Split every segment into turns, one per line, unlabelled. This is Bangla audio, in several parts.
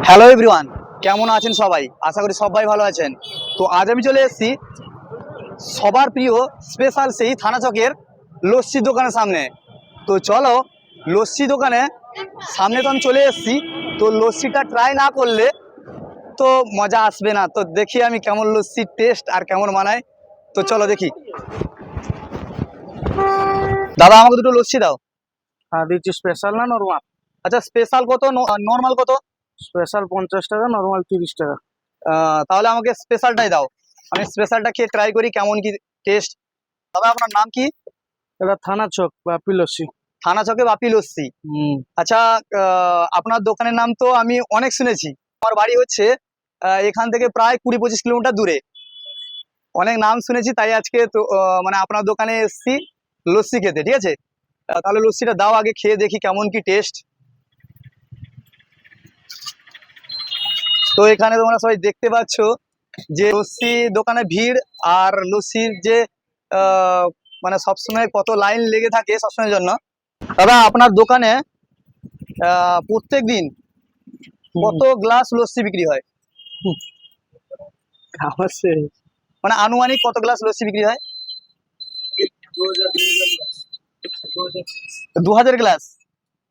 হ্যালো এভরিওয়ান, কেমন আছেন সবাই? আশা করি সবাই ভালো আছেন। তো আজ আমি চলে এসেছি সবার প্রিয় স্পেশাল সেই থানা চকের লস্যির দোকানের সামনে। তো চলো লস্যি দোকানে সামনে তো আমি চলে এসেছি। তো লস্যিটা ট্রাই না করলে তো মজা আসবে না। তো দেখি আমি কেমন লস্যির টেস্ট আর কেমন বানায়। তো চলো দেখি। দাদা আমাকে দুটো লস্যি দাও।
হ্যাঁ দিচ্ছি। স্পেশাল না নর্মাল?
আচ্ছা, স্পেশাল কত, নর্মাল কত?
স্পেশাল 50 টাকা, নর্মাল 30 টাকা।
তাহলে আমাকে স্পেশালটাই দাও। আমি স্পেশালটা খেয়ে ট্রাই করি কেমন কি টেস্ট। দাদা আপনার নাম কি?
এটা থানা চক বা পিলসি।
থানা চকে বাপি লস্যি। আচ্ছা, আপনার দোকানের নাম তো আমি অনেক শুনেছি। আমার বাড়ি হচ্ছে এখান থেকে প্রায় 20-25 কিলোমিটার দূরে। অনেক নাম শুনেছি, তাই আজকে তো মানে আপনার দোকানে এসেছি লস্যি খেতে। ঠিক আছে, তাহলে লস্যিটা দাও, আগে খেয়ে দেখি কেমন কি টেস্ট। তো এখানে তোমরা সবাই দেখতে পাচ্ছ যে লস্যি দোকানে ভিড়, আর লস্যির যে আহ, মানে সবসময় কত লাইন লেগে থাকে সবসময়ের জন্য। দাদা আপনার দোকানে প্রত্যেক দিন কত গ্লাস লস্যি বিক্রি হয়?
অবশ্যই
মানে আনুমানিক কত গ্লাস লস্যি বিক্রি হয়? 2000 গ্লাস।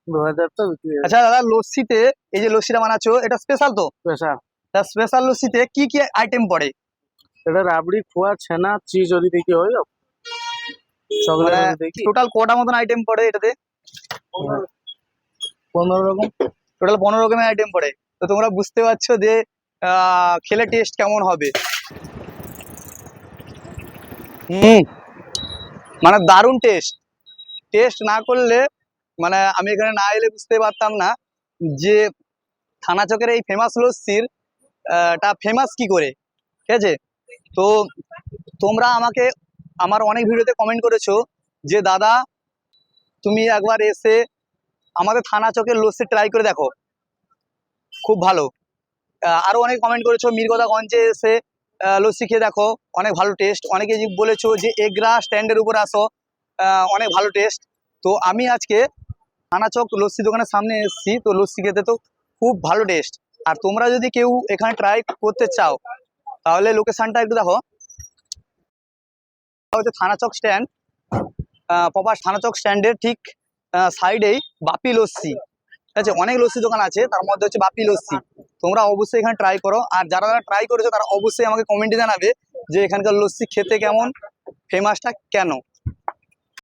2000 তো বিক্রি হয়।
আচ্ছা দাদা, লস্যিতে এই যে লস্যিটা বানাচ্ছো এটা স্পেশাল তো?
স্পেশাল।
স্পেশাল লস্যিতে কি কি আইটেম পড়ে?
এটা রাবড়ি, খোয়া, ছানা, চিজ যদি দেখি হয়, চকলেট
মানে
যদি দেখি।
টোটাল কটা মতন আইটেম পড়ে এটাতে?
15 রকম।
টোটাল 15 রকমের আইটেম পড়ে। তো তোমরা বুঝতে পারছো যে খেলে টেস্ট কেমন হবে। মানে দারুণ টেস্ট। টেস্ট না করলে মানে আমি এখানে না এলে বুঝতে পারতাম না যে থানা চকের এই ফেমাস লস্যির টা ফেমাস কি করে। ঠিক আছে, তো তোমরা আমাকে আমার অনেক ভিডিওতে কমেন্ট করেছো যে দাদা তুমি একবার এসে আমাদের থানা চকের লস্যি ট্রাই করে দেখো, খুব ভালো। আরো অনেক কমেন্ট করেছো মির্গদাগঞ্জে এসে লস্যি খেয়ে দেখো, অনেক ভালো টেস্ট। অনেকে বলেছো যে এগরা স্ট্যান্ডের উপর আসো, অনেক ভালো টেস্ট। তো আমি আজকে থানা চক লস্যি দোকানের সামনে এসেছি, তো লস্যি খেতে তো খুব ভালো টেস্ট। আর তোমরা যদি কেউ এখানে ট্রাই করতে চাও তাহলে লোকেশনটা একটু দেখো। হচ্ছে থানা চক স্ট্যান্ড, প্রপার থানা চক স্ট্যান্ডের ঠিক সাইডেই বাপি লস্যি। ঠিক আছে, অনেক লস্যি দোকান আছে, তার মধ্যে হচ্ছে বাপি লস্যি। তোমরা অবশ্যই এখানে ট্রাই করো, আর যারা যারা ট্রাই করেছো তারা অবশ্যই আমাকে কমেন্টে জানাবে যে এখানকার লস্যি খেতে কেমন, ফেমাসটা কেন।